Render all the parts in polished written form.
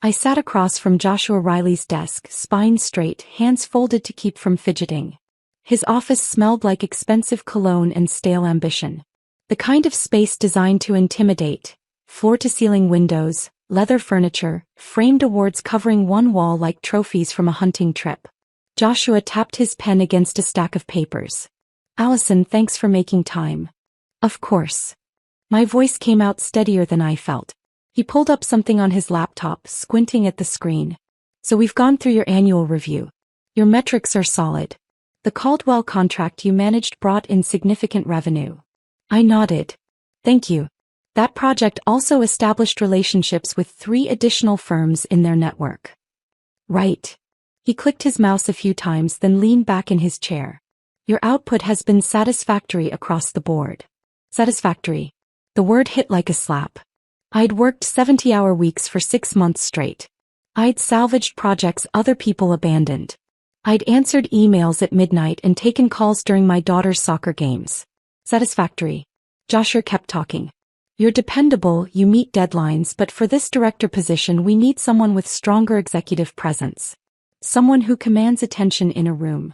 I sat across from Joshua Riley's desk, spine straight, hands folded to keep from fidgeting. His office smelled like expensive cologne and stale ambition. The kind of space designed to intimidate. Floor-to-ceiling windows, leather furniture, framed awards covering one wall like trophies from a hunting trip. Joshua tapped his pen against a stack of papers. "Allison, thanks for making time." "Of course." My voice came out steadier than I felt. He pulled up something on his laptop, squinting at the screen. "So we've gone through your annual review. Your metrics are solid. The Caldwell contract you managed brought in significant revenue." I nodded. "Thank you. That project also established relationships with 3 additional firms in their network." "Right." He clicked his mouse a few times, then leaned back in his chair. "Your output has been satisfactory across the board." Satisfactory. The word hit like a slap. I'd worked 70-hour weeks for 6 months straight. I'd salvaged projects other people abandoned. I'd answered emails at midnight and taken calls during my daughter's soccer games. Satisfactory. Joshua kept talking. "You're dependable, you meet deadlines, but for this director position we need someone with stronger executive presence. Someone who commands attention in a room."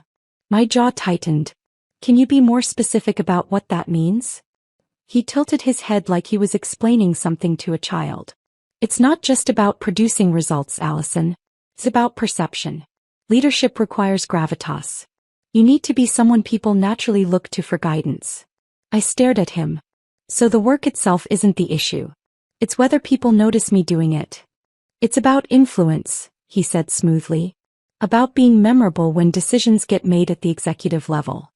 My jaw tightened. "Can you be more specific about what that means?" He tilted his head like he was explaining something to a child. "It's not just about producing results, Allison. It's about perception. Leadership requires gravitas. You need to be someone people naturally look to for guidance." I stared at him. "So the work itself isn't the issue. It's whether people notice me doing it." "It's about influence," he said smoothly. "About being memorable when decisions get made at the executive level."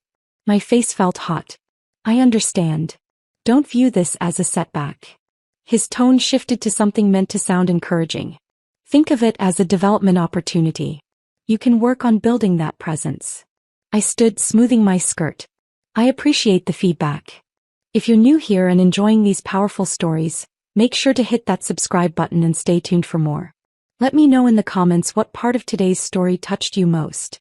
My face felt hot. "I understand. Don't view this as a setback." His tone shifted to something meant to sound encouraging. "Think of it as a development opportunity. You can work on building that presence." I stood, smoothing my skirt. "I appreciate the feedback. If you're new here and enjoying these powerful stories, make sure to hit that subscribe button and stay tuned for more. Let me know in the comments what part of today's story touched you most."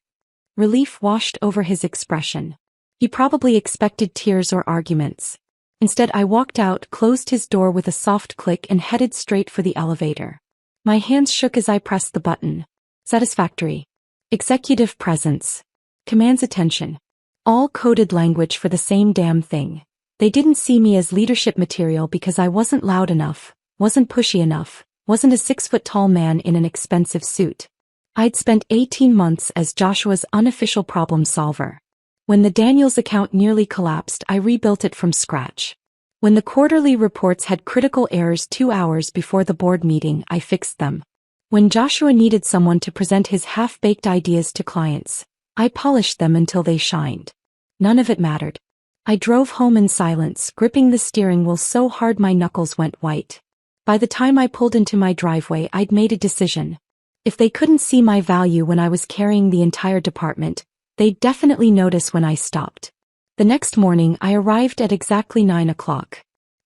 Relief washed over his expression. He probably expected tears or arguments. Instead, I walked out, closed his door with a soft click, and headed straight for the elevator. My hands shook as I pressed the button. Satisfactory. Executive presence. Commands attention. All coded language for the same damn thing. They didn't see me as leadership material because I wasn't loud enough, wasn't pushy enough, wasn't a 6-foot-tall man in an expensive suit. I'd spent 18 months as Joshua's unofficial problem solver. When the Daniels account nearly collapsed, I rebuilt it from scratch. When the quarterly reports had critical errors 2 hours before the board meeting, I fixed them. When Joshua needed someone to present his half-baked ideas to clients, I polished them until they shined. None of it mattered. I drove home in silence, gripping the steering wheel so hard my knuckles went white. By the time I pulled into my driveway, I'd made a decision. If they couldn't see my value when I was carrying the entire department, they'd definitely notice when I stopped. The next morning, I arrived at exactly 9 o'clock.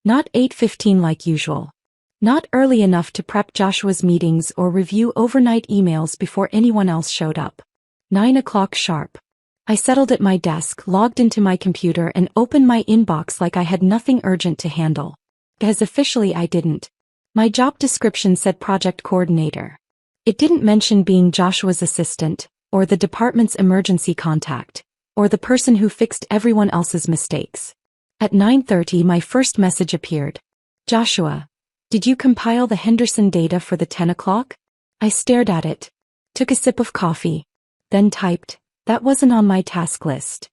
Not 8:15 like usual. Not early enough to prep Joshua's meetings or review overnight emails before anyone else showed up. 9 o'clock sharp. I settled at my desk, logged into my computer, and opened my inbox like I had nothing urgent to handle. Because officially I didn't. My job description said project coordinator. It didn't mention being Joshua's assistant, or the department's emergency contact, or the person who fixed everyone else's mistakes. At 9:30 my first message appeared. "Joshua, did you compile the Henderson data for the 10 o'clock? I stared at it, took a sip of coffee, then typed, "That wasn't on my task list."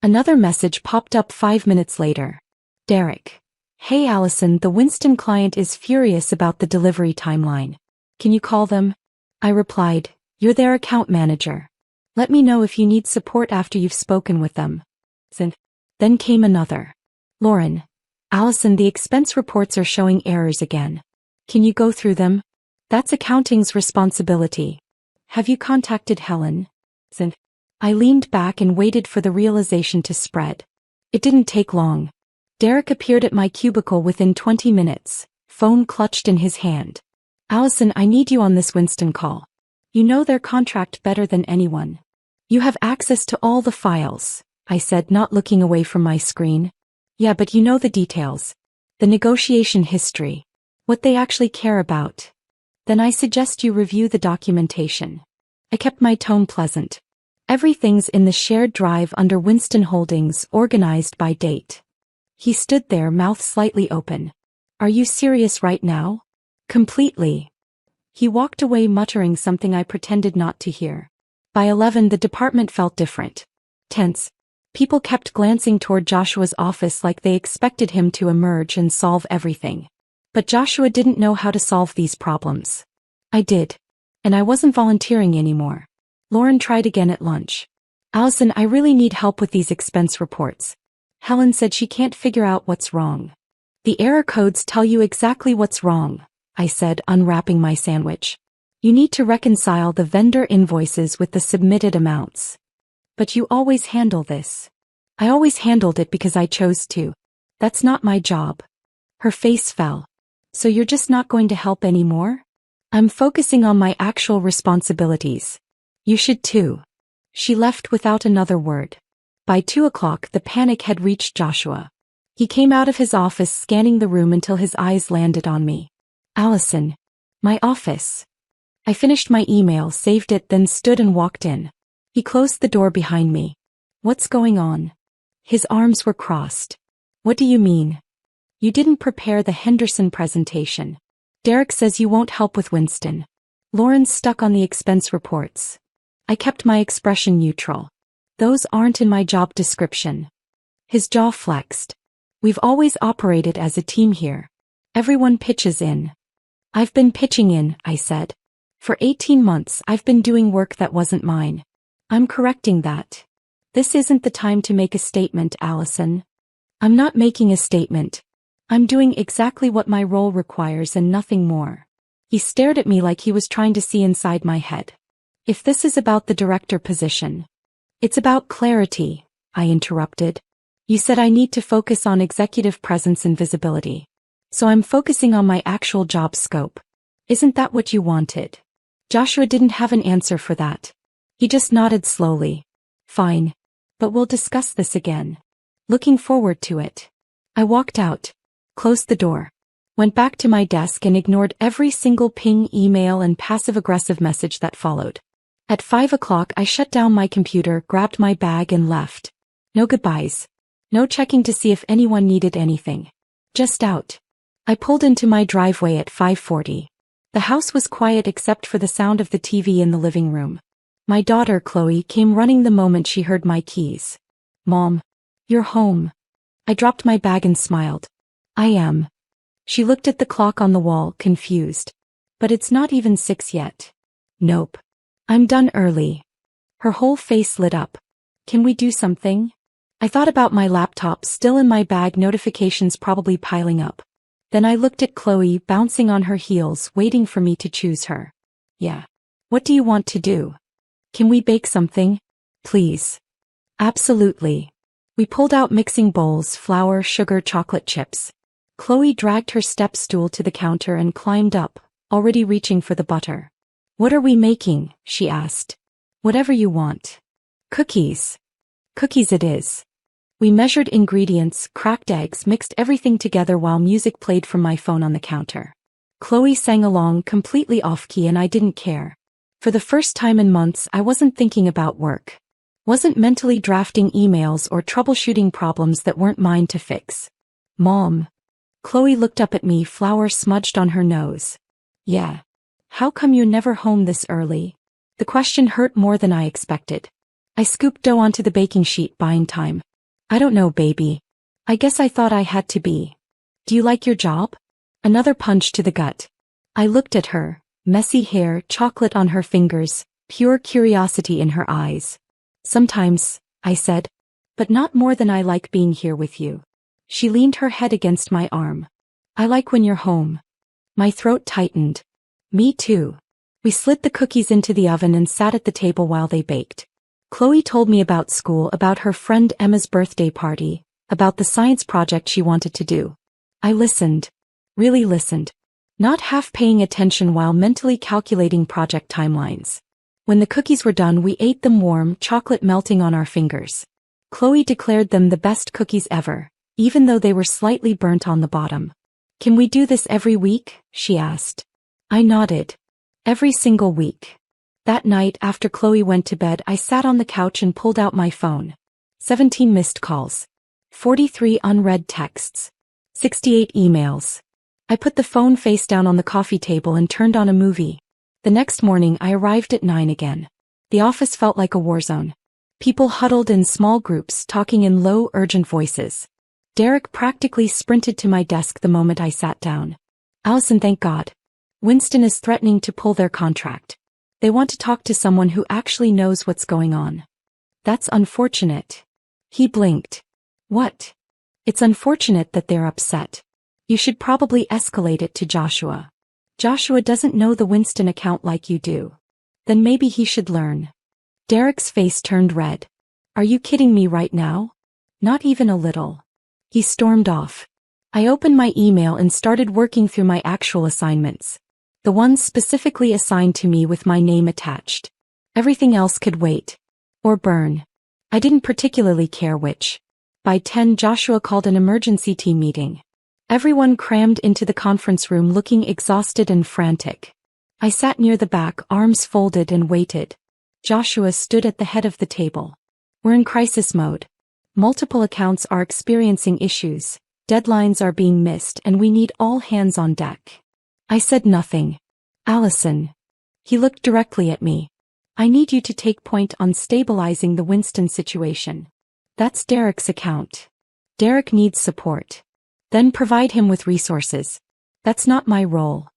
Another message popped up 5 minutes later. "Derek. Hey Allison, the Winston client is furious about the delivery timeline. Can you call them?" I replied, "You're their account manager. Let me know if you need support after you've spoken with them." Then came another. "Lauren. Allison, the expense reports are showing errors again. Can you go through them? That's accounting's responsibility. Have you contacted Helen?" I leaned back and waited for the realization to spread. It didn't take long. Derek appeared at my cubicle within 20 minutes, phone clutched in his hand. "Allison, I need you on this Winston call. You know their contract better than anyone. You have access to all the files," I said, not looking away from my screen. "Yeah, but you know the details. The negotiation history. What they actually care about." Then I suggest you review the documentation. I kept my tone pleasant. Everything's in the shared drive under Winston Holdings, organized by date. He stood there, mouth slightly open. Are you serious right now? Completely. He walked away muttering something I pretended not to hear. By 11 the department felt different. Tense. People kept glancing toward Joshua's office like they expected him to emerge and solve everything. But Joshua didn't know how to solve these problems. I did. And I wasn't volunteering anymore. Lauren tried again at lunch. Allison, I really need help with these expense reports. Helen said she can't figure out what's wrong. The error codes tell you exactly what's wrong, I said, unwrapping my sandwich. You need to reconcile the vendor invoices with the submitted amounts. But you always handle this. I always handled it because I chose to. That's not my job. Her face fell. So you're just not going to help anymore? I'm focusing on my actual responsibilities. You should too. She left without another word. By 2 o'clock the panic had reached Joshua. He came out of his office, scanning the room until his eyes landed on me. Allison. My office. I finished my email, saved it, then stood and walked in. He closed the door behind me. What's going on? His arms were crossed. What do you mean? You didn't prepare the Henderson presentation. Derek says you won't help with Winston. Lauren's stuck on the expense reports. I kept my expression neutral. Those aren't in my job description. His jaw flexed. We've always operated as a team here. Everyone pitches in. I've been pitching in, I said. For 18 months I've been doing work that wasn't mine. I'm correcting that. This isn't the time to make a statement, Allison. I'm not making a statement. I'm doing exactly what my role requires and nothing more. He stared at me like he was trying to see inside my head. If this is about the director position. It's about clarity, I interrupted. You said I need to focus on executive presence and visibility. So I'm focusing on my actual job scope. Isn't that what you wanted? Joshua didn't have an answer for that. He just nodded slowly. Fine. But we'll discuss this again. Looking forward to it. I walked out, closed the door, went back to my desk and ignored every single ping, email and passive-aggressive message that followed. At 5 o'clock I shut down my computer, grabbed my bag and left. No goodbyes. No checking to see if anyone needed anything. Just out. I pulled into my driveway at 5:40. The house was quiet except for the sound of the TV in the living room. My daughter, Chloe, came running the moment she heard my keys. Mom. You're home. I dropped my bag and smiled. I am. She looked at the clock on the wall, confused. But it's not even 6 yet. Nope. I'm done early. Her whole face lit up. Can we do something? I thought about my laptop still in my bag, notifications probably piling up. Then I looked at Chloe, bouncing on her heels, waiting for me to choose her. Yeah. What do you want to do? Can we bake something? Please. Absolutely. We pulled out mixing bowls, flour, sugar, chocolate chips. Chloe dragged her step stool to the counter and climbed up, already reaching for the butter. What are we making? She asked. Whatever you want. Cookies. Cookies it is. We measured ingredients, cracked eggs, mixed everything together while music played from my phone on the counter. Chloe sang along, completely off-key, and I didn't care. For the first time in months I wasn't thinking about work. Wasn't mentally drafting emails or troubleshooting problems that weren't mine to fix. Mom. Chloe looked up at me, flour smudged on her nose. Yeah. How come you're never home this early? The question hurt more than I expected. I scooped dough onto the baking sheet, buying time. I don't know, baby. I guess I thought I had to be. Do you like your job? Another punch to the gut. I looked at her, messy hair, chocolate on her fingers, pure curiosity in her eyes. Sometimes, I said. But not more than I like being here with you. She leaned her head against my arm. I like when you're home. My throat tightened. Me too. We slid the cookies into the oven and sat at the table while they baked. Chloe told me about school, about her friend Emma's birthday party, about the science project she wanted to do. I listened. Really listened. Not half paying attention while mentally calculating project timelines. When the cookies were done, we ate them warm, chocolate melting on our fingers. Chloe declared them the best cookies ever, even though they were slightly burnt on the bottom. Can we do this every week? She asked. I nodded. Every single week. That night after Chloe went to bed, I sat on the couch and pulled out my phone. 17 missed calls. 43 unread texts. 68 emails. I put the phone face down on the coffee table and turned on a movie. The next morning I arrived at 9 again. The office felt like a war zone. People huddled in small groups talking in low, urgent voices. Derek practically sprinted to my desk the moment I sat down. "Allison, thank God. Winston is threatening to pull their contract. They want to talk to someone who actually knows what's going on." "That's unfortunate." He blinked. "What?" "It's unfortunate that they're upset. You should probably escalate it to Joshua." "Joshua doesn't know the Winston account like you do." "Then maybe he should learn." Derek's face turned red. "Are you kidding me right now?" "Not even a little." He stormed off. I opened my email and started working through my actual assignments. The ones specifically assigned to me with my name attached. Everything else could wait. Or burn. I didn't particularly care which. By 10, Joshua called an emergency team meeting. Everyone crammed into the conference room looking exhausted and frantic. I sat near the back, arms folded, and waited. Joshua stood at the head of the table. "We're in crisis mode. Multiple accounts are experiencing issues, deadlines are being missed, and we need all hands on deck." I said nothing. "Allison." He looked directly at me. "I need you to take point on stabilizing the Winston situation. That's Derek's account. Derek needs support. Then provide him with resources. That's not my role."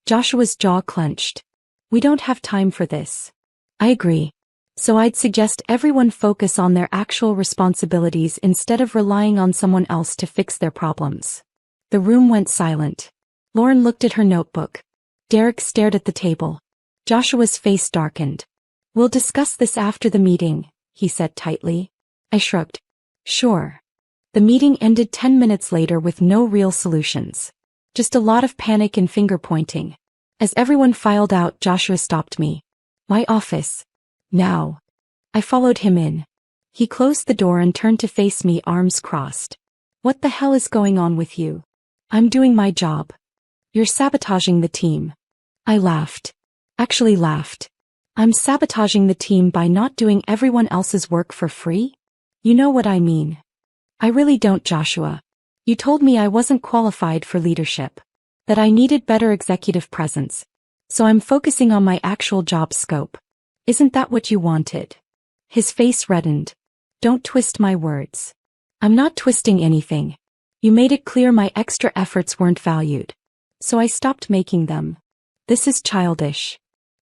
Joshua's jaw clenched. "We don't have time for this." "I agree. So I'd suggest everyone focus on their actual responsibilities instead of relying on someone else to fix their problems." The room went silent. Lauren looked at her notebook. Derek stared at the table. Joshua's face darkened. "We'll discuss this after the meeting," he said tightly. I shrugged. "Sure." The meeting ended 10 minutes later with no real solutions. Just a lot of panic and finger-pointing. As everyone filed out, Joshua stopped me. "My office. Now." I followed him in. He closed the door and turned to face me, arms crossed. "What the hell is going on with you?" "I'm doing my job." "You're sabotaging the team." I laughed. Actually laughed. "I'm sabotaging the team by not doing everyone else's work for free? You know what I mean." "I really don't, Joshua. You told me I wasn't qualified for leadership. That I needed better executive presence. So I'm focusing on my actual job scope. Isn't that what you wanted?" His face reddened. "Don't twist my words." "I'm not twisting anything. You made it clear my extra efforts weren't valued. So I stopped making them. This is childish."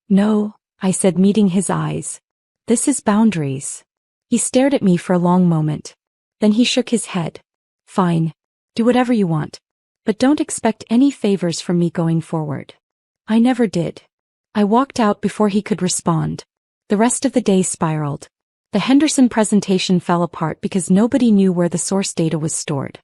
"No," I said, meeting his eyes. "This is boundaries." He stared at me for a long moment. Then he shook his head. "Fine. Do whatever you want. But don't expect any favors from me going forward." I never did. I walked out before he could respond. The rest of the day spiraled. The Henderson presentation fell apart because nobody knew where the source data was stored.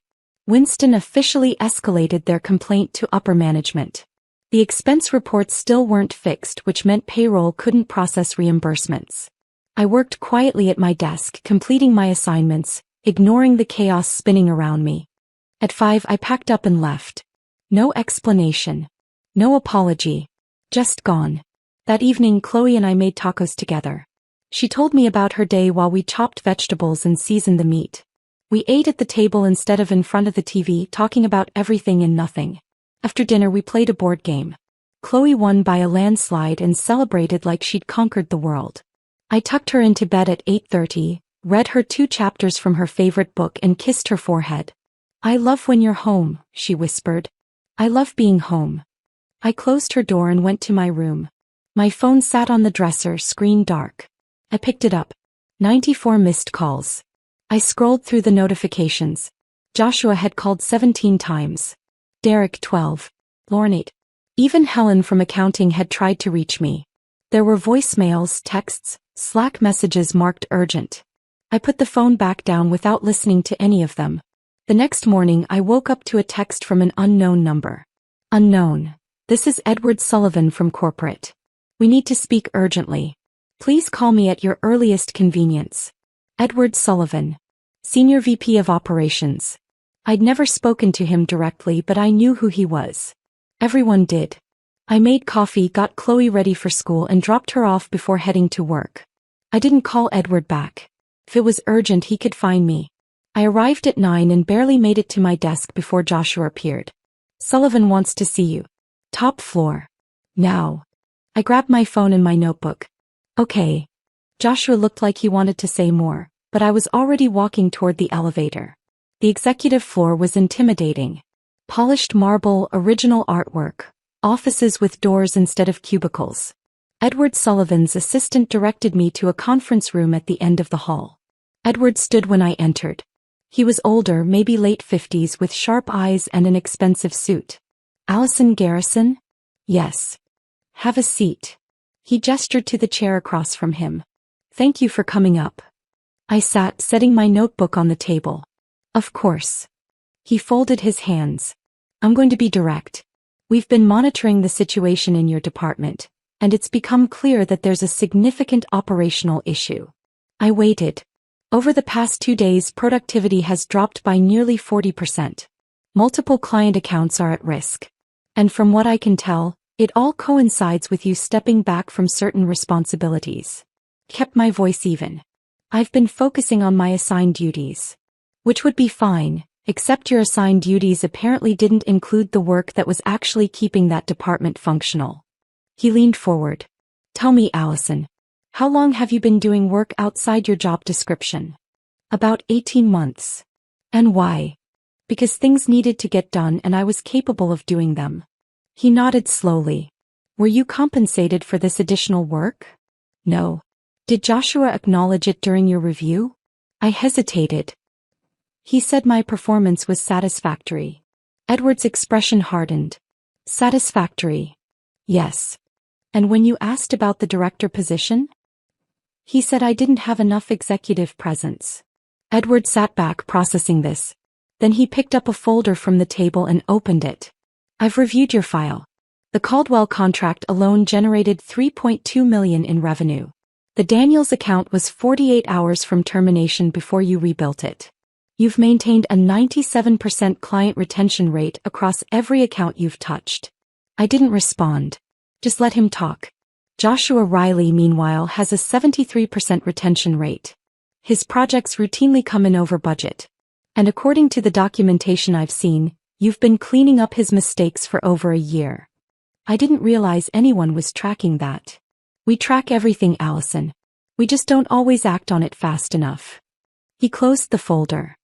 Winston officially escalated their complaint to upper management. The expense reports still weren't fixed, which meant payroll couldn't process reimbursements. I worked quietly at my desk, completing my assignments, ignoring the chaos spinning around me. At 5, I packed up and left. No explanation. No apology. Just gone. That evening, Chloe and I made tacos together. She told me about her day while we chopped vegetables and seasoned the meat. We ate at the table instead of in front of the TV, talking about everything and nothing. After dinner, we played a board game. Chloe won by a landslide and celebrated like she'd conquered the world. I tucked her into bed at 8:30, read her 2 chapters from her favorite book, and kissed her forehead. "I love when you're home," she whispered. "I love being home." I closed her door and went to my room. My phone sat on the dresser, screen dark. I picked it up. 94 missed calls. I scrolled through the notifications. Joshua had called 17 times. Derek 12. Lauren 8. Even Helen from accounting had tried to reach me. There were voicemails, texts, Slack messages marked urgent. I put the phone back down without listening to any of them. The next morning I woke up to a text from an unknown number. "Unknown. This is Edward Sullivan from corporate. We need to speak urgently. Please call me at your earliest convenience. Edward Sullivan. Senior VP of Operations." I'd never spoken to him directly, but I knew who he was. Everyone did. I made coffee, got Chloe ready for school and dropped her off before heading to work. I didn't call Edward back. If it was urgent, he could find me. I arrived at 9 and barely made it to my desk before Joshua appeared. Sullivan wants to see you. Top floor. Now. I grabbed my phone and my notebook. Okay. Joshua looked like he wanted to say more, but I was already walking toward the elevator. The executive floor was intimidating. Polished marble, original artwork, offices with doors instead of cubicles. Edward Sullivan's assistant directed me to a conference room at the end of the hall. Edward stood when I entered. He was older, maybe late 50s, with sharp eyes and an expensive suit. Allison Garrison? Yes. Have a seat. He gestured to the chair across from him. Thank you for coming up. I sat, setting my notebook on the table. Of course. He folded his hands. I'm going to be direct. We've been monitoring the situation in your department, and it's become clear that there's a significant operational issue. I waited. Over the past 2 days, productivity has dropped by nearly 40%. Multiple client accounts are at risk. And from what I can tell, it all coincides with you stepping back from certain responsibilities. Kept my voice even. I've been focusing on my assigned duties. Which would be fine, except your assigned duties apparently didn't include the work that was actually keeping that department functional. He leaned forward. Tell me, Allison. How long have you been doing work outside your job description? About 18 months. And why? Because things needed to get done and I was capable of doing them. He nodded slowly. Were you compensated for this additional work? No. Did Joshua acknowledge it during your review? I hesitated. He said my performance was satisfactory. Edward's expression hardened. Satisfactory. Yes. And when you asked about the director position? He said I didn't have enough executive presence. Edward sat back, processing this. Then he picked up a folder from the table and opened it. I've reviewed your file. The Caldwell contract alone generated $3.2 million in revenue. The Daniels account was 48 hours from termination before you rebuilt it. You've maintained a 97% client retention rate across every account you've touched. I didn't respond. Just let him talk. Joshua Riley, meanwhile, has a 73% retention rate. His projects routinely come in over budget. And according to the documentation I've seen, you've been cleaning up his mistakes for over a year. I didn't realize anyone was tracking that. We track everything, Allison. We just don't always act on it fast enough. He closed the folder.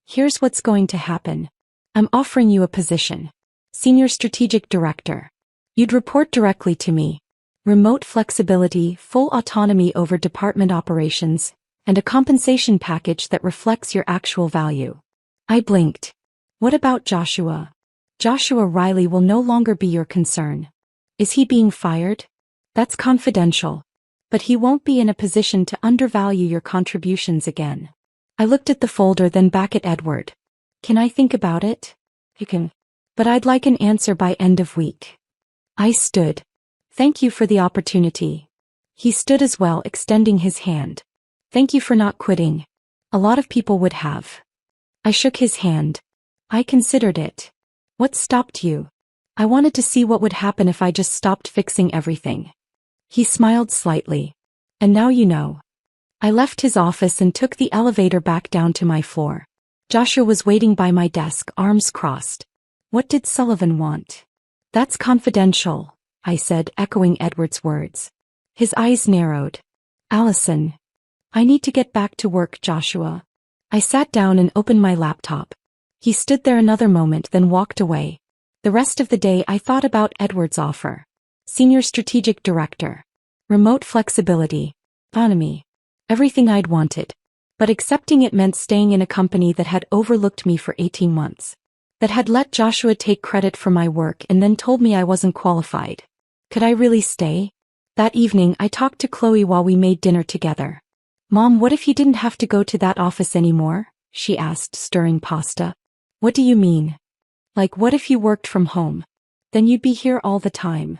Here's what's going to happen. I'm offering you a position. Senior Strategic Director. You'd report directly to me. Remote flexibility, full autonomy over department operations, and a compensation package that reflects your actual value. I blinked. What about Joshua? Joshua Riley will no longer be your concern. Is he being fired? That's confidential. But he won't be in a position to undervalue your contributions again. I looked at the folder, then back at Edward. Can I think about it? You can. But I'd like an answer by end of week. I stood. Thank you for the opportunity. He stood as well, extending his hand. Thank you for not quitting. A lot of people would have. I shook his hand. I considered it. What stopped you? I wanted to see what would happen if I just stopped fixing everything. He smiled slightly. And now you know. I left his office and took the elevator back down to my floor. Joshua was waiting by my desk, arms crossed. What did Sullivan want? That's confidential, I said, echoing Edward's words. His eyes narrowed. Allison. I need to get back to work, Joshua. I sat down and opened my laptop. He stood there another moment, then walked away. The rest of the day I thought about Edward's offer. Senior Strategic Director. Remote flexibility. Autonomy. Everything I'd wanted. But accepting it meant staying in a company that had overlooked me for 18 months. That had let Joshua take credit for my work and then told me I wasn't qualified. Could I really stay? That evening I talked to Chloe while we made dinner together. Mom, what if you didn't have to go to that office anymore? She asked, stirring pasta. What do you mean? Like, what if you worked from home? Then you'd be here all the time.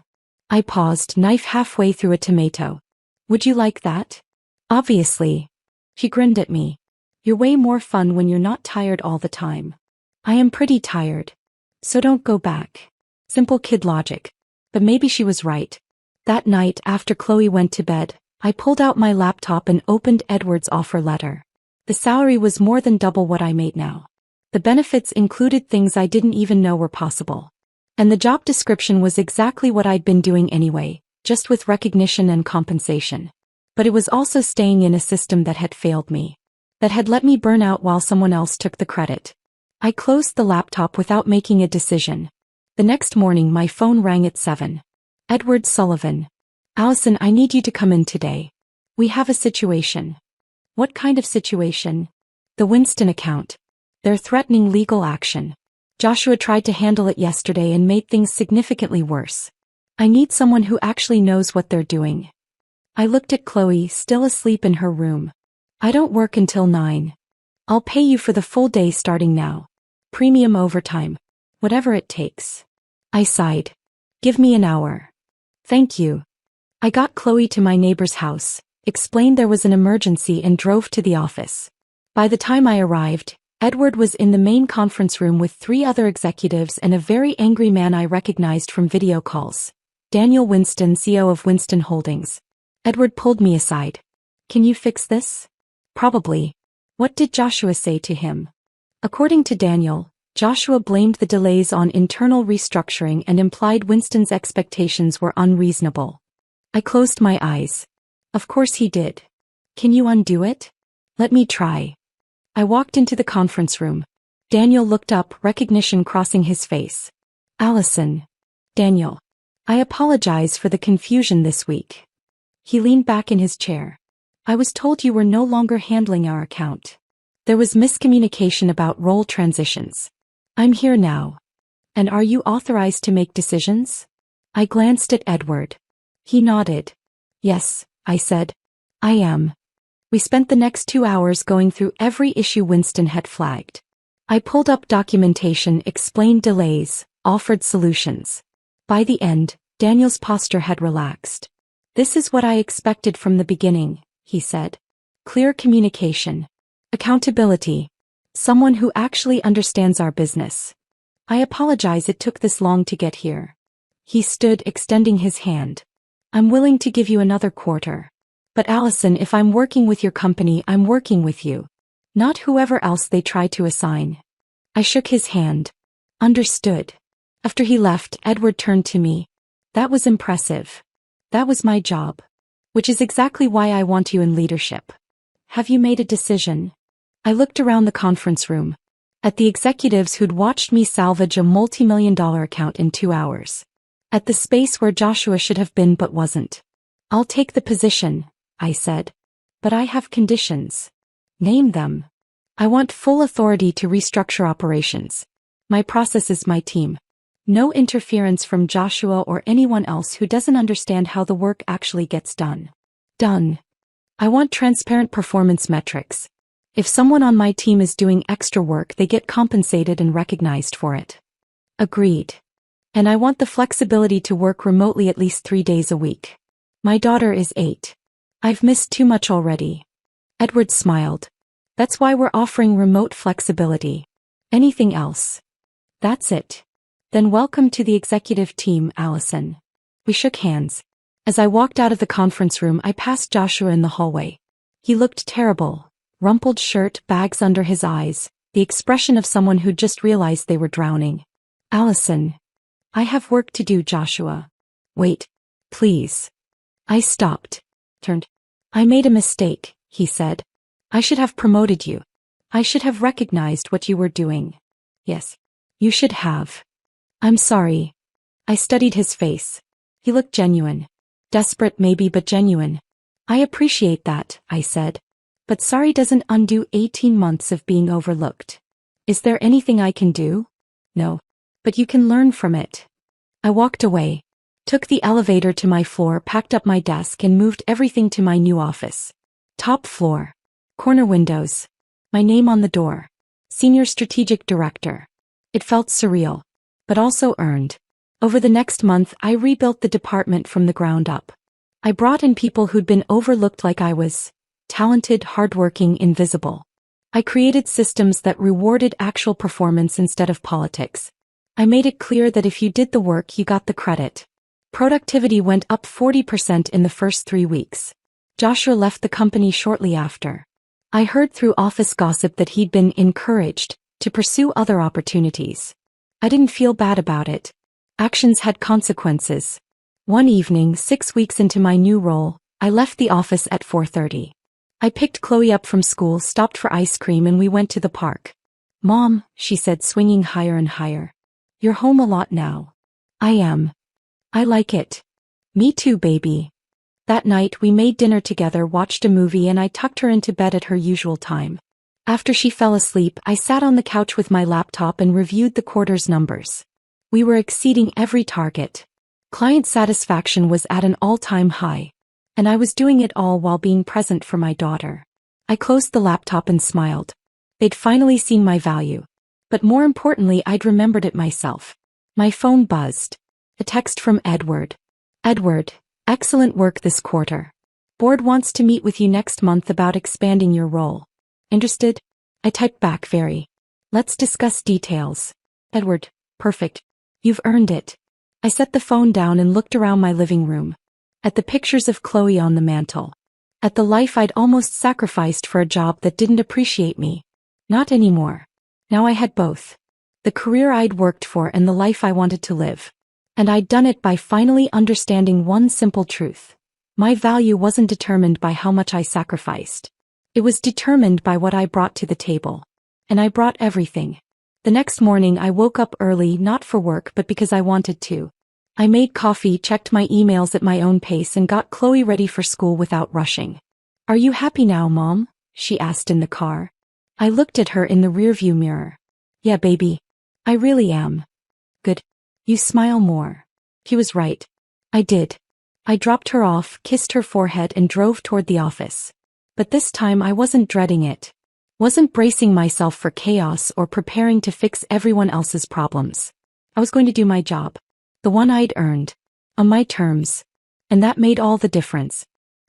I paused, knife halfway through a tomato. Would you like that? Obviously. She grinned at me. You're way more fun when you're not tired all the time. I am pretty tired. So don't go back. Simple kid logic. But maybe she was right. That night, after Chloe went to bed, I pulled out my laptop and opened Edward's offer letter. The salary was more than double what I made now. The benefits included things I didn't even know were possible. And the job description was exactly what I'd been doing anyway, just with recognition and compensation. But it was also staying in a system that had failed me. That had let me burn out while someone else took the credit. I closed the laptop without making a decision. The next morning my phone rang at 7. Edward Sullivan. Allison, I need you to come in today. We have a situation. What kind of situation? The Winston account. They're threatening legal action. Joshua tried to handle it yesterday and made things significantly worse. I need someone who actually knows what they're doing. I looked at Chloe, still asleep in her room. I don't work until 9. I'll pay you for the full day starting now. Premium overtime. Whatever it takes. I sighed. Give me an hour. Thank you. I got Chloe to my neighbor's house, explained there was an emergency and drove to the office. By the time I arrived, Edward was in the main conference room with 3 other executives and a very angry man I recognized from video calls. Daniel Winston, CEO of Winston Holdings. Edward pulled me aside. Can you fix this? Probably. What did Joshua say to him? According to Daniel, Joshua blamed the delays on internal restructuring and implied Winston's expectations were unreasonable. I closed my eyes. Of course he did. Can you undo it? Let me try. I walked into the conference room. Daniel looked up, recognition crossing his face. Allison. Daniel. I apologize for the confusion this week. He leaned back in his chair. I was told you were no longer handling our account. There was miscommunication about role transitions. I'm here now. And are you authorized to make decisions? I glanced at Edward. He nodded. Yes, I said. I am. We spent the next 2 hours going through every issue Winston had flagged. I pulled up documentation, explained delays, offered solutions. By the end, Daniel's posture had relaxed. This is what I expected from the beginning, he said. Clear communication. Accountability. Someone who actually understands our business. I apologize it took this long to get here. He stood, extending his hand. I'm willing to give you another quarter. But Allison, if I'm working with your company, I'm working with you. Not whoever else they try to assign. I shook his hand. Understood. After he left, Edward turned to me. That was impressive. That was my job. Which is exactly why I want you in leadership. Have you made a decision? I looked around the conference room. At the executives who'd watched me salvage a multi-million-dollar account in 2 hours. At the space where Joshua should have been but wasn't. I'll take the position, I said. But I have conditions. Name them. I want full authority to restructure operations. My process is my team. No interference from Joshua or anyone else who doesn't understand how the work actually gets done. Done. I want transparent performance metrics. If someone on my team is doing extra work, they get compensated and recognized for it. Agreed. And I want the flexibility to work remotely at least 3 days a week. My daughter is 8. I've missed too much already. Edward smiled. That's why we're offering remote flexibility. Anything else? That's it. Then welcome to the executive team, Allison. We shook hands. As I walked out of the conference room, I passed Joshua in the hallway. He looked terrible. Rumpled shirt, bags under his eyes, the expression of someone who'd just realized they were drowning. Allison. I have work to do, Joshua. Wait. Please. I stopped. Turned. I made a mistake, he said. I should have promoted you. I should have recognized what you were doing. Yes. You should have. I'm sorry. I studied his face. He looked genuine. Desperate maybe, but genuine. I appreciate that, I said. But sorry doesn't undo 18 months of being overlooked. Is there anything I can do? No. But you can learn from it. I walked away. Took the elevator to my floor, packed up my desk and moved everything to my new office. Top floor. Corner windows. My name on the door. Senior Strategic Director. It felt surreal. But also earned. Over the next month, I rebuilt the department from the ground up. I brought in people who'd been overlooked like I was. Talented, hardworking, invisible. I created systems that rewarded actual performance instead of politics. I made it clear that if you did the work, you got the credit. Productivity went up 40% in the first 3 weeks. Joshua left the company shortly after. I heard through office gossip that he'd been encouraged to pursue other opportunities. I didn't feel bad about it. Actions had consequences. One evening, 6 weeks into my new role, I left the office at 4:30. I picked Chloe up from school, stopped for ice cream, and we went to the park. "Mom," she said, swinging higher and higher. "You're home a lot now." "I am. I like it." "Me too, baby." That night we made dinner together, watched a movie, and I tucked her into bed at her usual time. After she fell asleep, I sat on the couch with my laptop and reviewed the quarter's numbers. We were exceeding every target. Client satisfaction was at an all-time high. And I was doing it all while being present for my daughter. I closed the laptop and smiled. They'd finally seen my value. But more importantly, I'd remembered it myself. My phone buzzed. A text from Edward. "Edward, excellent work this quarter. Board wants to meet with you next month about expanding your role. Interested?" I typed back, "Very. Let's discuss details." "Edward, perfect. You've earned it." I set the phone down and looked around my living room. At the pictures of Chloe on the mantle. At the life I'd almost sacrificed for a job that didn't appreciate me. Not anymore. Now I had both. The career I'd worked for and the life I wanted to live. And I'd done it by finally understanding one simple truth. My value wasn't determined by how much I sacrificed. It was determined by what I brought to the table. And I brought everything. The next morning I woke up early, not for work but because I wanted to. I made coffee, checked my emails at my own pace, and got Chloe ready for school without rushing. "Are you happy now, Mom?" she asked in the car. I looked at her in the rearview mirror. "Yeah, baby. I really am." "Good. You smile more." He was right. I did. I dropped her off, kissed her forehead, and drove toward the office. But this time I wasn't dreading it. Wasn't bracing myself for chaos or preparing to fix everyone else's problems. I was going to do my job. The one I'd earned. On my terms. And that made all the difference.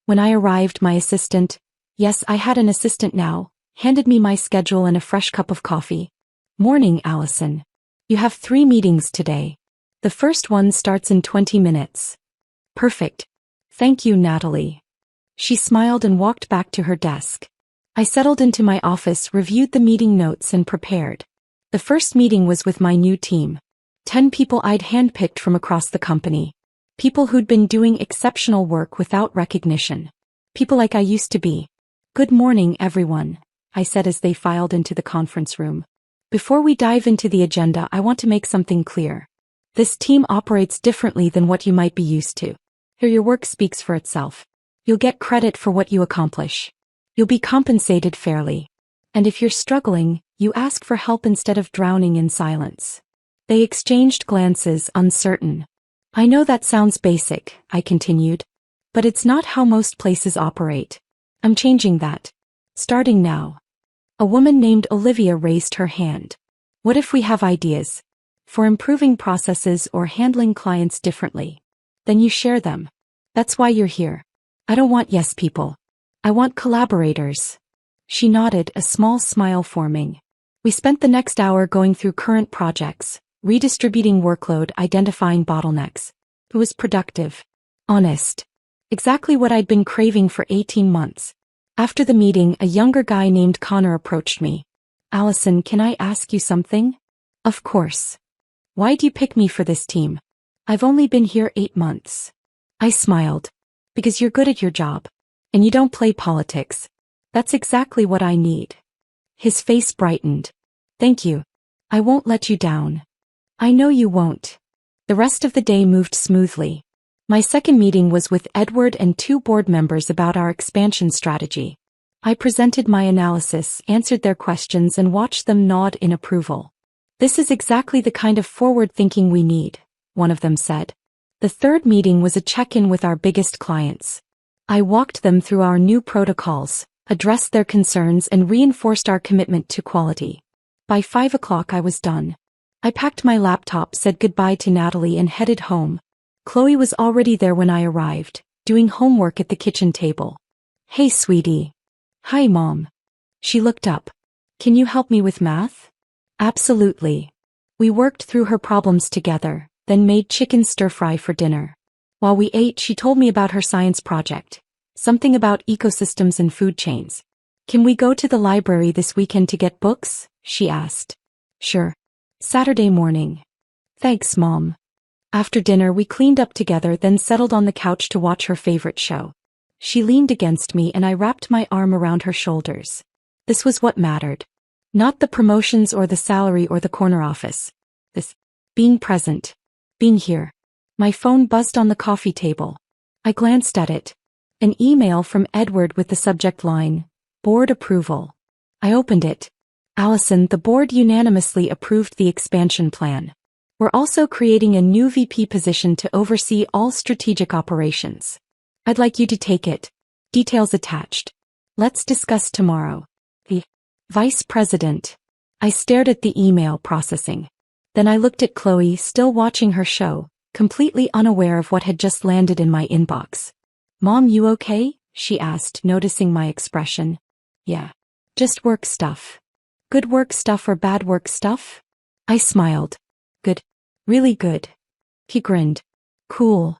When I arrived, my assistant, yes, I had an assistant now, handed me my schedule and a fresh cup of coffee. "Morning, Allison. You have 3 meetings today. The first one starts in 20 minutes. "Perfect. Thank you, Natalie." She smiled and walked back to her desk. I settled into my office, reviewed the meeting notes, and prepared. The first meeting was with my new team. 10 people I'd handpicked from across the company. People who'd been doing exceptional work without recognition. People like I used to be. "Good morning, everyone," I said as they filed into the conference room. "Before we dive into the agenda, I want to make something clear. This team operates differently than what you might be used to. Here, your work speaks for itself. You'll get credit for what you accomplish. You'll be compensated fairly. And if you're struggling, you ask for help instead of drowning in silence." They exchanged glances, uncertain. "I know that sounds basic," I continued. "But it's not how most places operate. I'm changing that. Starting now." A woman named Olivia raised her hand. "What if we have ideas? For improving processes or handling clients differently? Then you share them. That's why you're here. I don't want yes people. I want collaborators." She nodded, a small smile forming. We spent the next hour going through current projects, redistributing workload, identifying bottlenecks. It was productive. Honest. Exactly what I'd been craving for 18 months. After the meeting, a younger guy named Connor approached me. "Allison, can I ask you something?" "Of course." "Why'd you pick me for this team?" "I've only been here 8 months." I smiled. "Because you're good at your job. And you don't play politics. That's exactly what I need." His face brightened. "Thank you. I won't let you down." "I know you won't." The rest of the day moved smoothly. My second meeting was with Edward and 2 board members about our expansion strategy. I presented my analysis, answered their questions, and watched them nod in approval. "This is exactly the kind of forward thinking we need," one of them said. The third meeting was a check-in with our biggest clients. I walked them through our new protocols, addressed their concerns, and reinforced our commitment to quality. By 5 o'clock I was done. I packed my laptop, said goodbye to Natalie, and headed home. Chloe was already there when I arrived, doing homework at the kitchen table. "Hey, sweetie." "Hi, Mom." She looked up. "Can you help me with math?" "Absolutely." We worked through her problems together, then made chicken stir-fry for dinner. While we ate, she told me about her science project. Something about ecosystems and food chains. Can we go to the library this weekend to get books? She asked. Sure. Saturday morning. Thanks, Mom. After dinner, we cleaned up together, then settled on the couch to watch her favorite show. She leaned against me and I wrapped my arm around her shoulders. This was what mattered. Not the promotions or the salary or the corner office. This. Being present. Being here. My phone buzzed on the coffee table. I glanced at it. An email from Edward with the subject line, Board Approval. I opened it. Allison, the board unanimously approved the expansion plan. We're also creating a new VP position to oversee all strategic operations. I'd like you to take it. Details attached. Let's discuss tomorrow. The Vice President. I stared at the email, processing. Then I looked at Chloe, still watching her show, completely unaware of what had just landed in my inbox. Mom, you okay? She asked, noticing my expression. Yeah. Just work stuff. Good work stuff or bad work stuff? I smiled. Good. Really good. He grinned. Cool.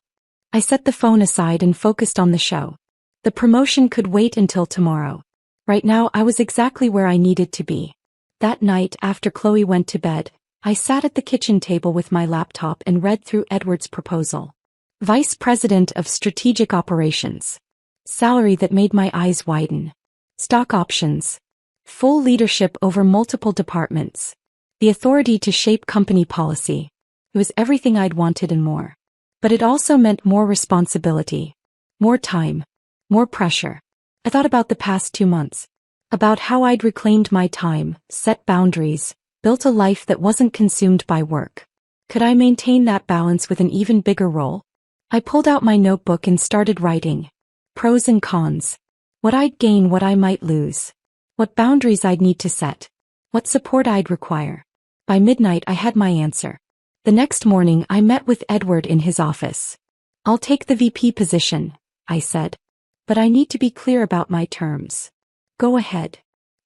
I set the phone aside and focused on the show. The promotion could wait until tomorrow. Right now I was exactly where I needed to be. That night, after Chloe went to bed, I sat at the kitchen table with my laptop and read through Edward's proposal. Vice President of Strategic Operations. Salary that made my eyes widen. Stock options. Full leadership over multiple departments. The authority to shape company policy. It was everything I'd wanted and more. But it also meant more responsibility. More time. More pressure. I thought about the past 2 months. About how I'd reclaimed my time, set boundaries, built a life that wasn't consumed by work. Could I maintain that balance with an even bigger role? I pulled out my notebook and started writing. Pros and cons. What I'd gain, what I might lose. What boundaries I'd need to set. What support I'd require. By midnight I had my answer. The next morning I met with Edward in his office. I'll take the VP position, I said. But I need to be clear about my terms. Go ahead.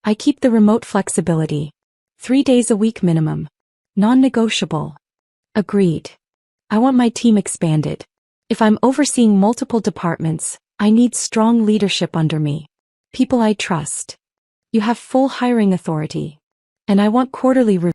I keep the remote flexibility. 3 days a week minimum. Non-negotiable. Agreed. I want my team expanded. If I'm overseeing multiple departments, I need strong leadership under me. People I trust. You have full hiring authority. And I want quarterly reviews.